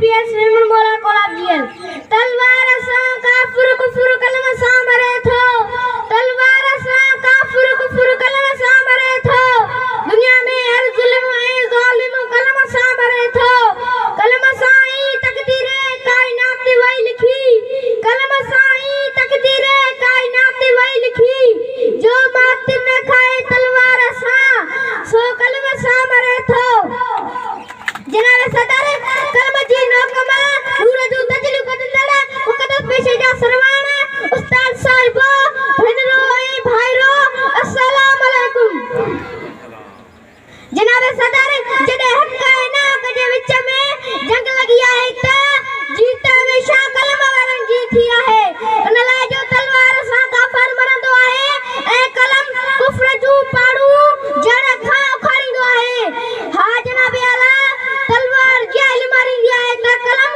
IPS women बोला कोलाजियल तलवार सा काफिर कुफर कलमा सा मरे थो तलवार सा काफिर कुफर कलमा सा मरे थो दुनिया में हर जुल्म है जालिम कलमा सा मरे थो कलमा सा ही तकदीर कायनात वही लिखी कलमा सा ही तकदीर कायनात वही लिखी जो मात न खाए तलवार सा सो कलमा सा मरे थो जनाब सदर कलमा जी नौकमा नूर जो तजलु कदला मुकद्दस पेशे जा सरवाना उस्ताद साहिब भेनरो ए भाईरो अस्सलाम वालेकुम जनाब सदर जदे हक है ना कजे विच में जंग लगी है त जीत हमेशा कलमा वारन जीतिया है उन लाए जो तलवार सा काफर मरंदो है ए कलम कुफर जो पाड़ू जड़ खा उखाड़ींदो है हा जनाब आला तलवार जेल मारी दिया है त कलम